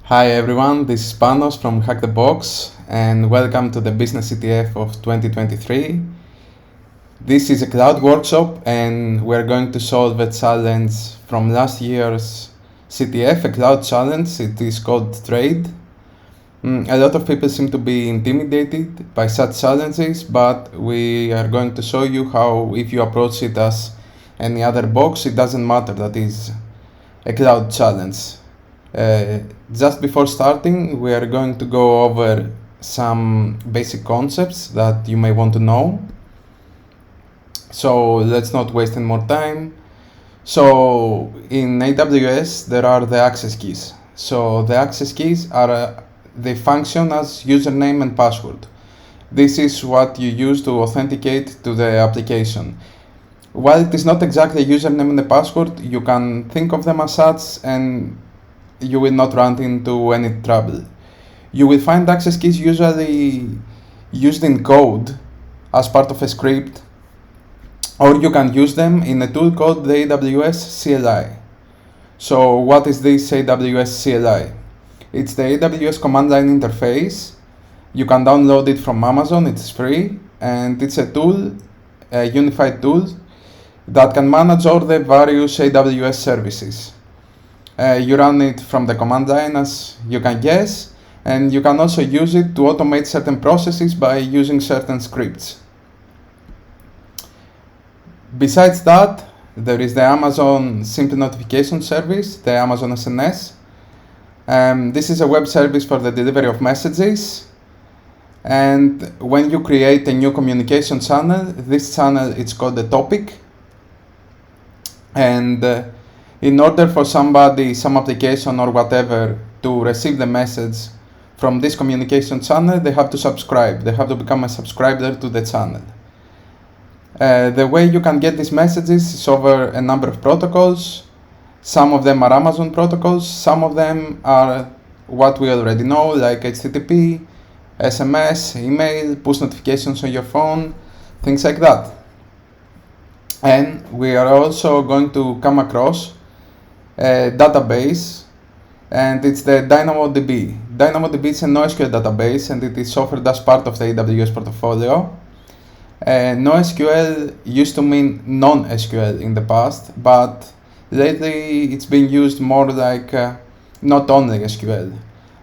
Hi everyone, this is Panos from Hack the Box and welcome to the Business CTF of 2023. This is a cloud workshop and we're going to solve a challenge from last year's CTF, a cloud challenge. It is called Trade. A lot of people seem to be intimidated by such challenges, but we are going to show you how if you approach it as any other box, it doesn't matter that is a cloud challenge. Just before starting, we are going to go over some basic concepts that you may want to know. So let's not waste any more time. So in AWS, there are the access keys. So the access keys are they function as username and password. This is what you use to authenticate to the application. While it is not exactly a username and a password, you can think of them as such and you will not run into any trouble. You will find access keys usually used in code as part of a script, or you can use them in a tool called the AWS CLI. So what is this AWS CLI? It's the AWS command line interface. You can download it from Amazon, it's free, and it's a tool, a unified tool that can manage all the various AWS services. You run it from the command line, as you can guess, and you can also use it to automate certain processes by using certain scripts. Besides that, there is the Amazon Simple Notification Service, the Amazon SNS. This is a web service for the delivery of messages. And when you create a new communication channel, this channel is called a topic. And in order for somebody, some application or whatever, to receive the message from this communication channel, they have to subscribe. They have to become a subscriber to the channel. The way you can get these messages is over a number of protocols. Some of them are Amazon protocols. Some of them are what we already know, like HTTP, SMS, email, push notifications on your phone, things like that. And we are also going to come across a database, and it's the DynamoDB. DynamoDB is a NoSQL database, and it is offered as part of the AWS portfolio. NoSQL used to mean non-SQL in the past, but lately it's being used more like not only SQL.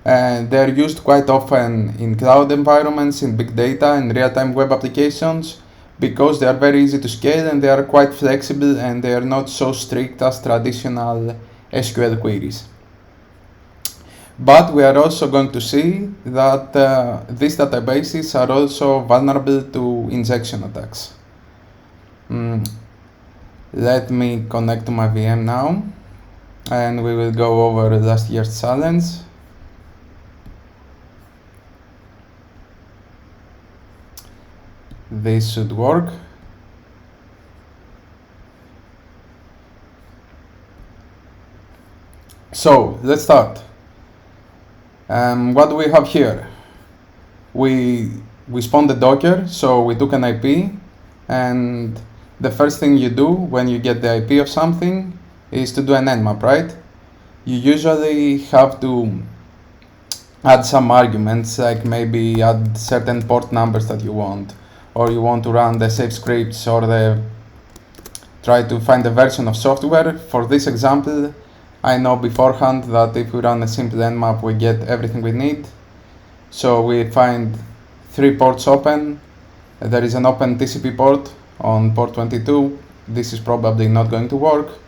They're used quite often in cloud environments, in big data, and real-time web applications, because they are very easy to scale and they are quite flexible and they are not so strict as traditional SQL queries. But we are also going to see that these databases are also vulnerable to injection attacks. Let me connect to my VM now and we will go over last year's challenge. This should work. So let's start. What do we have here? We spawned the Docker, so we took an IP, and the first thing you do when you get the IP of something is to do an nmap, right? You usually have to add some arguments, like maybe add certain port numbers that you want, or you want to run the safe scripts, or try to find a version of software. For this example, I know beforehand that if we run a simple nmap, we get everything we need. So we find 3 ports open. There is an open TCP port on port 22. This is probably not going to work.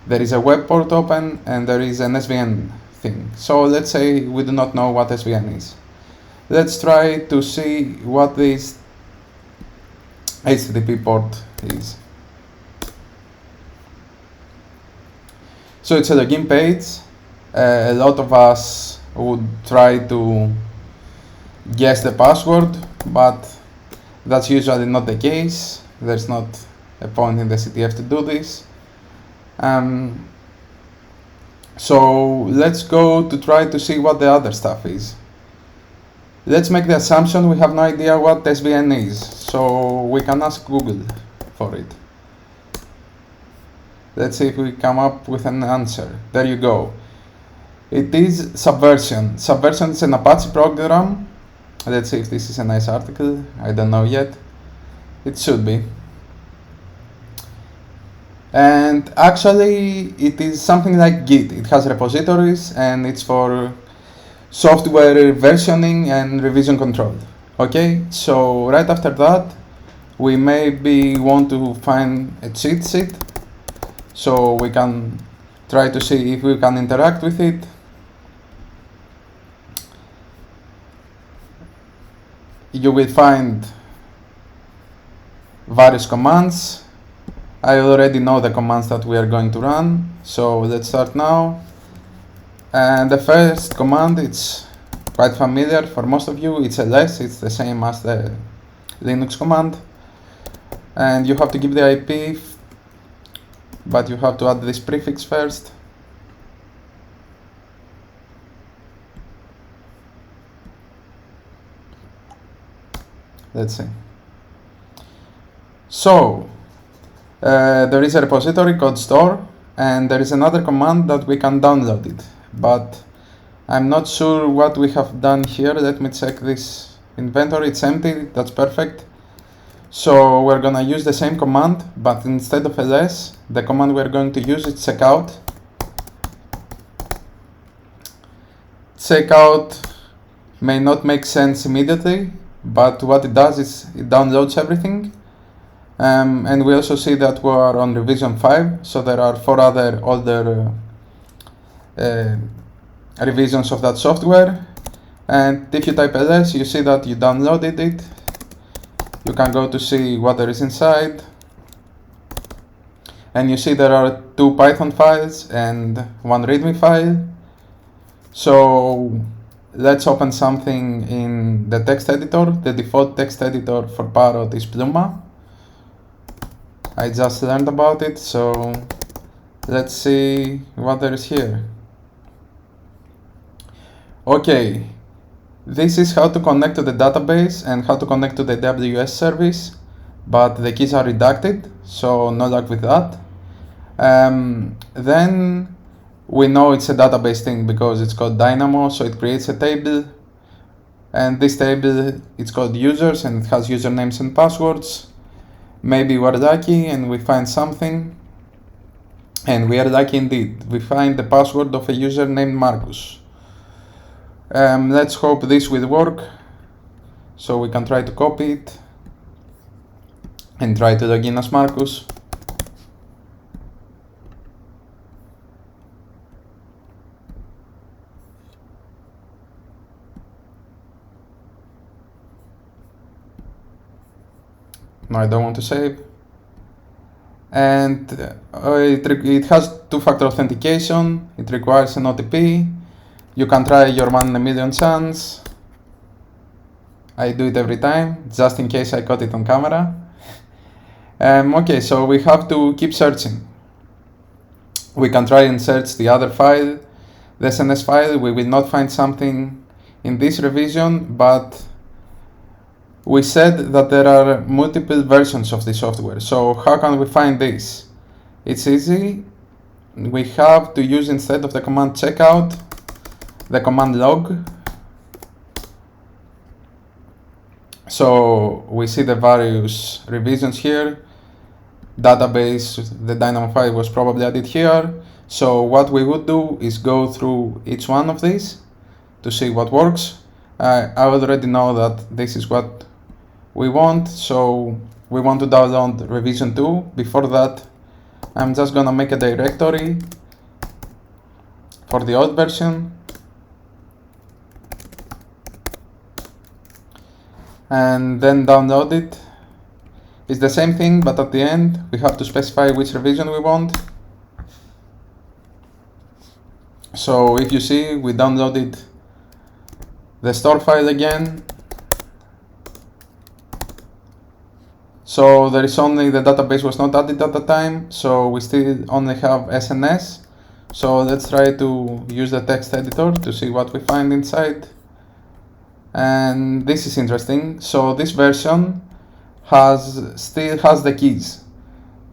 There is a web port open, and there is an SVN thing. So let's say we do not know what SVN is. Let's try to see what this HTTP port is. So it's a login page. A lot of us would try to guess the password, but that's usually not the case. There's not a point in the CTF to do this. So let's go to try to see what the other stuff is. Let's make the assumption we have no idea what SVN is, so we can ask Google for it. Let's see if we come up with an answer. There you go. It is Subversion. Subversion is an Apache program. Let's see if this is a nice article. I don't know yet. It should be. And actually, it is something like Git. It has repositories and it's for software versioning and revision control. Okay, so right after that, we maybe want to find a cheat sheet so we can try to see if we can interact with it. You will find various commands. I already know the commands that we are going to run, so let's start now. And the first command, it's quite familiar for most of you. It's ls, it's the same as the Linux command. And you have to give the IP, but you have to add this prefix first. Let's see. So, there is a repository called store, and there is another command that we can download it, but I'm not sure what we have done here. Let me check this inventory. It's empty. That's perfect. So we're gonna use the same command, but instead of ls, the command we're going to use is checkout. Checkout may not make sense immediately, but what it does is it downloads everything. And we also see that we are on revision 5, so there are 4 other older revisions of that software. And if you type ls, you see that you downloaded it. You can go to see what there is inside. And you see there are 2 Python files and 1 README file. So let's open something in the text editor. The default text editor for Parrot is Pluma. I just learned about it, so let's see what there is here. Okay, this is how to connect to the database and how to connect to the AWS service, but the keys are redacted, so no luck with that. Then we know it's a database thing because it's called Dynamo, so it creates a table, and this table, it's called users and it has usernames and passwords. Maybe we're lucky and we find something, and we are lucky indeed. We find the password of a user named Marcus. Let's hope this will work, so we can try to copy it and try to log in as Marcus. No, I don't want to save. And it has 2-factor authentication. It requires an OTP. You can try your 1 in a million chance. I do it every time, just in case I caught it on camera. Okay, so we have to keep searching. We can try and search the other file, the SNS file. We will not find something in this revision, but we said that there are multiple versions of the software. So how can we find this? It's easy. We have to use, instead of the command checkout, the command log. So we see the various revisions here. Database, the Dynamo file was probably added here. So what we would do is go through each one of these to see what works. I already know that this is what we want, so we want to download revision 2. Before that, I'm just gonna make a directory for the old version. And then download it. It's the same thing, but at the end, we have to specify which revision we want. So if you see, we downloaded the store file again. So there is only, the database was not added at the time, so we still only have SNS. So let's try to use the text editor to see what we find inside. And this is interesting. So this version still has the keys.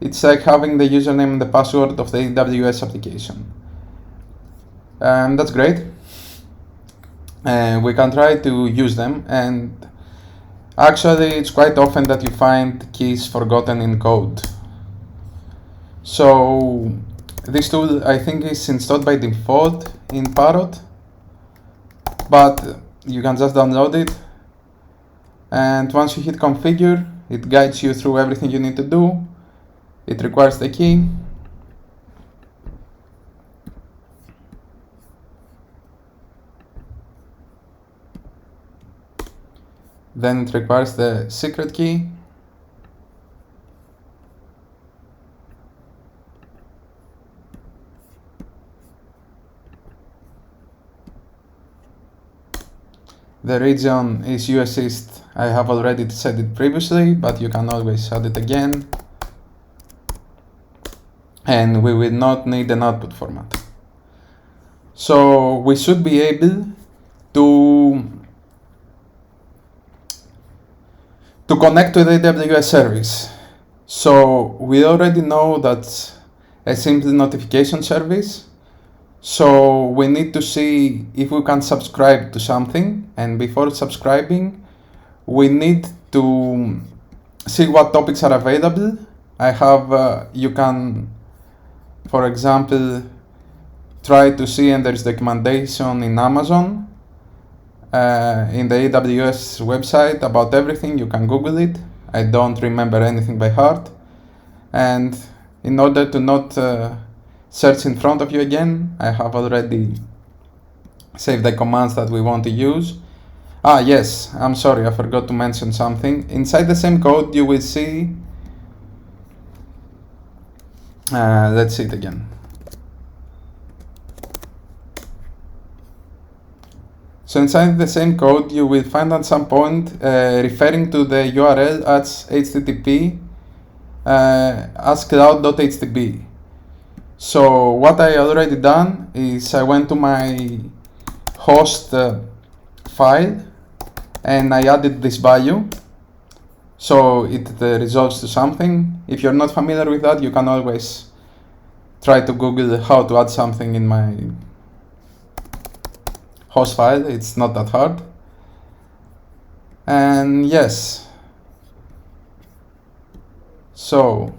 It's like having the username and the password of the AWS application. That's great. We can try to use them, and actually it's quite often that you find keys forgotten in code. So this tool, I think, is installed by default in Parrot, but you can just download it, and once you hit configure, it guides you through everything you need to do. It requires the key. Then it requires the secret key. The region is US East. I have already said it previously, but you can always add it again. And we will not need an output format. So we should be able to connect to the AWS service. So we already know that's a simple notification service. So we need to see if we can subscribe to something, and before subscribing, we need to see what topics are available. I have, you can, for example, try to see, and there's documentation in Amazon, in the AWS website about everything. You can Google it. I don't remember anything by heart. And in order to not search in front of you again, I have already saved the commands that we want to use. Yes, I'm sorry, I forgot to mention something. Inside the same code, you will see, let's see it again. So inside the same code, you will find at some point referring to the URL as HTTP as cloud.htb. So what I already done is I went to my host file and I added this value. So it resolves to something. If you're not familiar with that, you can always try to Google how to add something in my host file. It's not that hard. And yes, so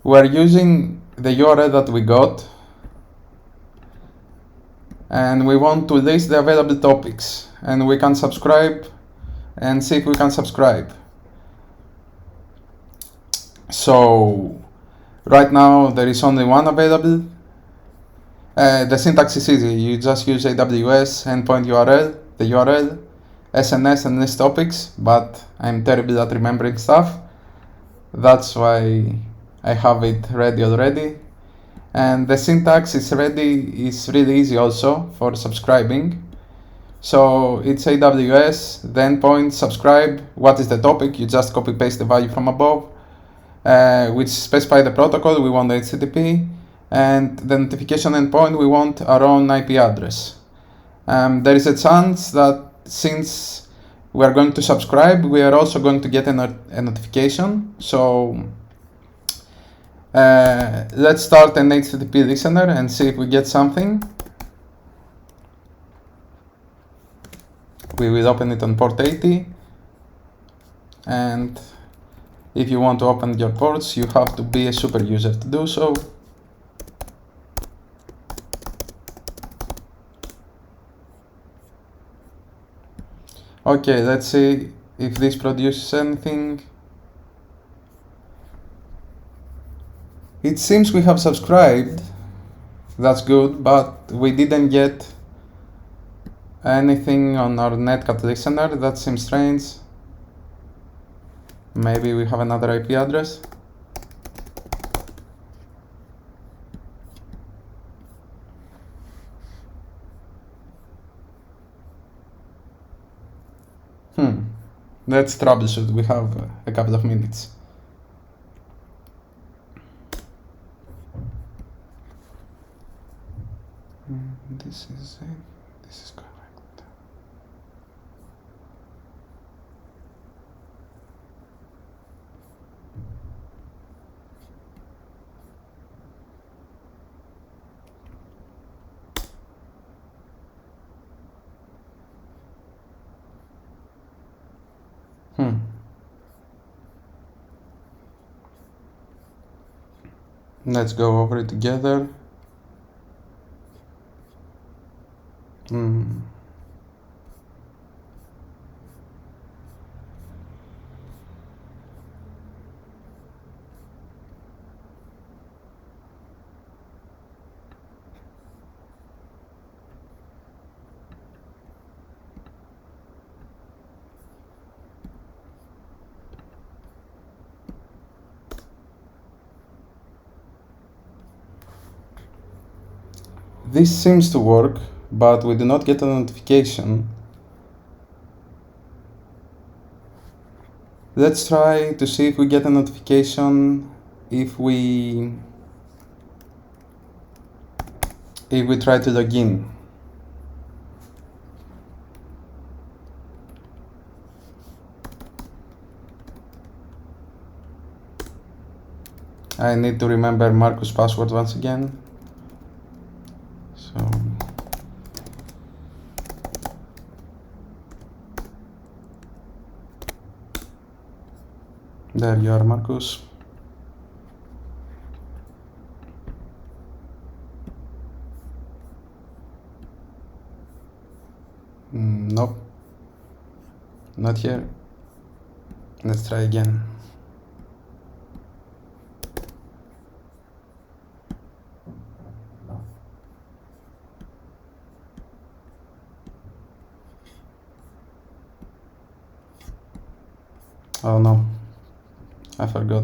we're using the URL that we got, and we want to list the available topics, and we can subscribe and see if we can subscribe. So right now there is only one available. The syntax is easy. You just use AWS endpoint URL, the URL, SNS, and list topics, but I'm terrible at remembering stuff. That's why I have it ready already. And the syntax is really easy also for subscribing. So it's AWS, the endpoint, subscribe. What is the topic? You just copy paste the value from above, which specify the protocol. We want the HTTP. And the notification endpoint, we want our own IP address. There is a chance that since we are going to subscribe, we are also going to get a notification. So let's start an HTTP listener and see if we get something. We will open it on port 80. And if you want to open your ports, you have to be a super user to do so. Okay, let's see if this produces anything. It seems we have subscribed. That's good, but we didn't get anything on our netcat listener. That seems strange. Maybe we have another IP address. Let's troubleshoot. We have a couple of minutes. This is it. This is correct. Let's go over it together. This seems to work, but we do not get a notification. Let's try to see if we get a notification if we try to log in. I need to remember Marcus' password once again. So there you are, Marcus. Nope, not here. Let's try again. Oh no, I forgot.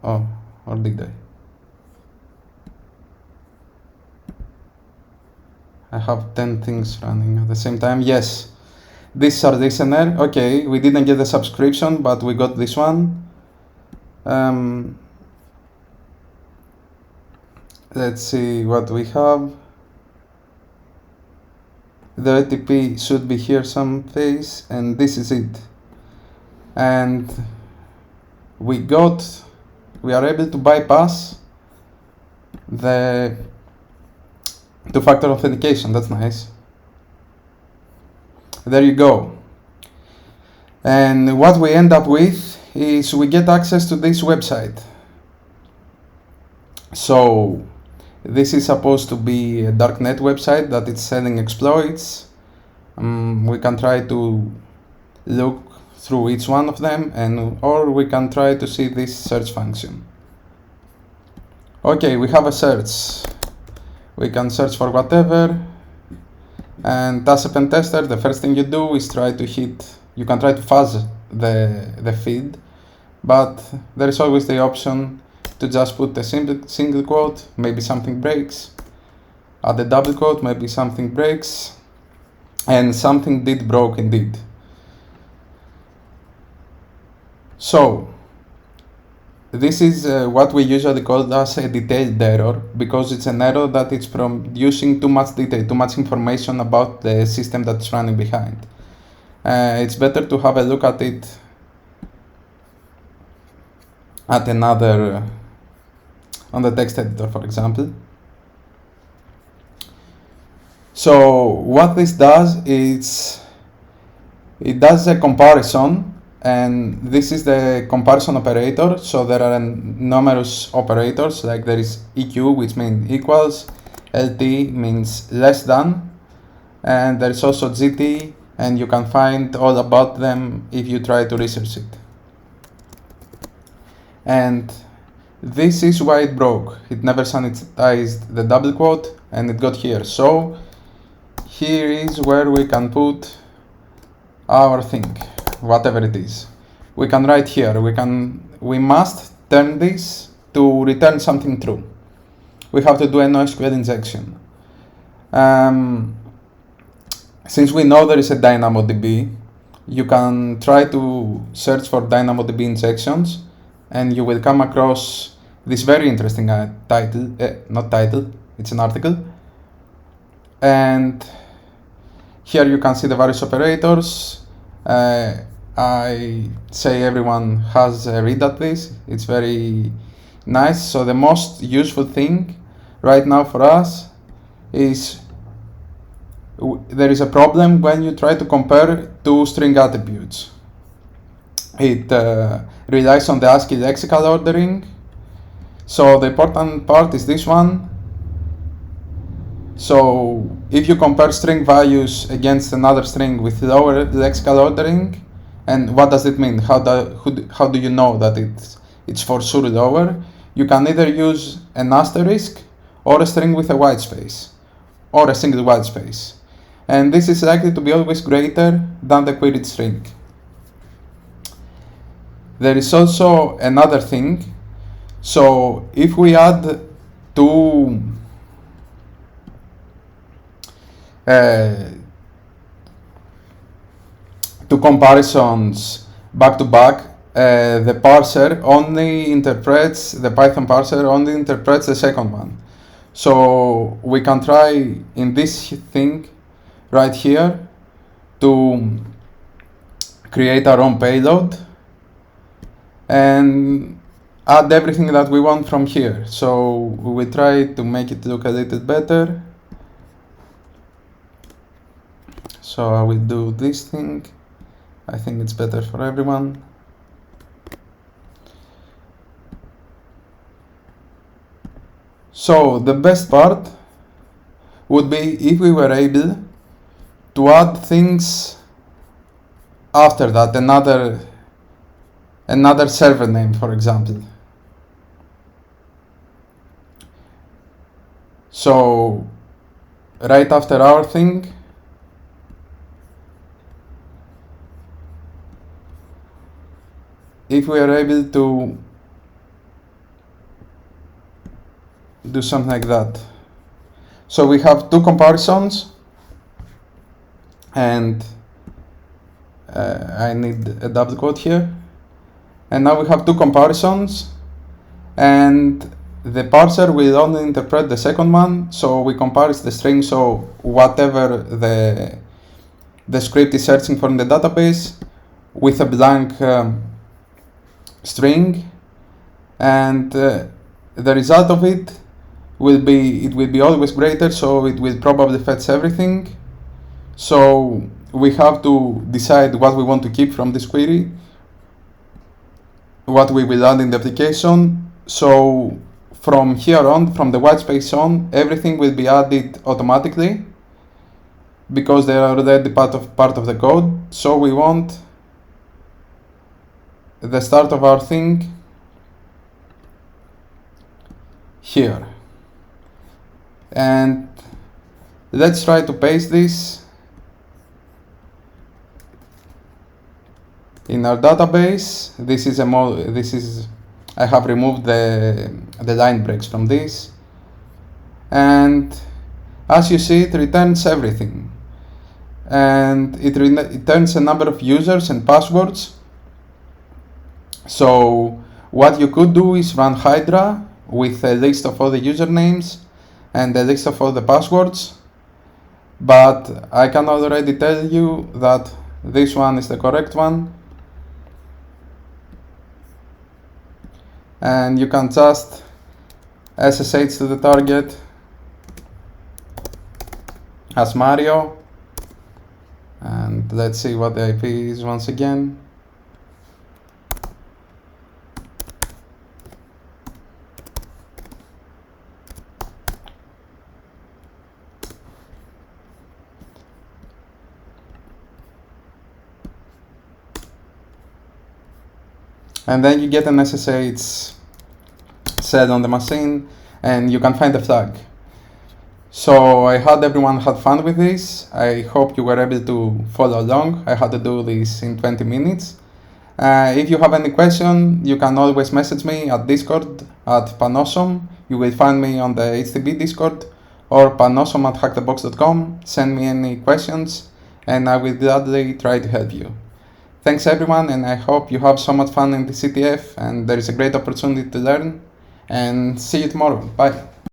Oh, or did I? I have 10 things running at the same time. Yes, this are listener. Okay, we didn't get the subscription, but we got this one. Let's see what we have. The ATP should be here someplace, and this is it. And we are able to bypass the two-factor authentication. That's nice. There you go. And what we end up with is we get access to this website. So this is supposed to be a darknet website that is selling exploits. We can try to look through each one of them, or we can try to see this search function. Okay, we have a search. We can search for whatever, and as a pen tester, the first thing you do is you can try to fuzz the feed, but there is always the option to just put a single quote, maybe something breaks, add a double quote, maybe something breaks, and something did broke indeed. So this is what we usually call as a detailed error, because it's an error that is producing too much detail, too much information about the system that's running behind. It's better to have a look at it at another, on the text editor, for example. So what this does is, it does a comparison, and this is the comparison operator. So there are numerous operators, like there is EQ, which means equals, LT means less than, and there is also GT, and you can find all about them if you try to research it. And this is why it broke. It never sanitized the double quote, and it got here. So here is where we can put our thing, whatever it is. We can write here, we must turn this to return something true. We have to do a NoSQL injection. Since we know there is a DynamoDB, you can try to search for DynamoDB injections, and you will come across this very interesting it's an article. And here you can see the various operators. I say everyone has a read at this. It's very nice. So the most useful thing right now for us is there is a problem when you try to compare two string attributes. It relies on the ASCII lexical ordering. So the important part is this one. So if you compare string values against another string with lower lexical ordering, and what does it mean? How do you know that it's for sure lower? You can either use an asterisk or a string with a white space, or a single white space. And this is likely to be always greater than the queried string. There is also another thing. So if we add two comparisons back to back, the parser only interprets, the Python parser only interprets the second one. So we can try in this thing right here to create our own payload and add everything that we want from here. So we will try to make it look a little better. So I will do this thing. I think it's better for everyone. So the best part would be if we were able to add things after that, another server name, for example. So right after our thing, if we are able to do something like that. So we have two comparisons, and I need a double quote here. And now we have two comparisons, and the parser will only interpret the second one. So we compare the string, so whatever the script is searching for in the database, with a blank string, and the result of it will be always greater, so it will probably fetch everything. So we have to decide what we want to keep from this query, what we will add in the application. So from here on, from the white space on, everything will be added automatically because they are already part of the code. So we want the start of our thing here, and let's try to paste this in our database. I have removed the line breaks from this, and as you see, it returns everything, and it returns a number of users and passwords. So what you could do is run Hydra with a list of all the usernames and a list of all the passwords, but I can already tell you that this one is the correct one, and you can just SSH to the target as Mario, and let's see what the IP is once again. And then you get an SSH set on the machine, and you can find the flag. So I hope everyone had fun with this. I hope you were able to follow along. I had to do this in 20 minutes. If you have any question, you can always message me at Discord at Panawsome. You will find me on the HTTP Discord, or panawsome@hackthebox.com. Send me any questions, and I will gladly try to help you. Thanks everyone, and I hope you have so much fun in the CTF and there is a great opportunity to learn, and see you tomorrow. Bye.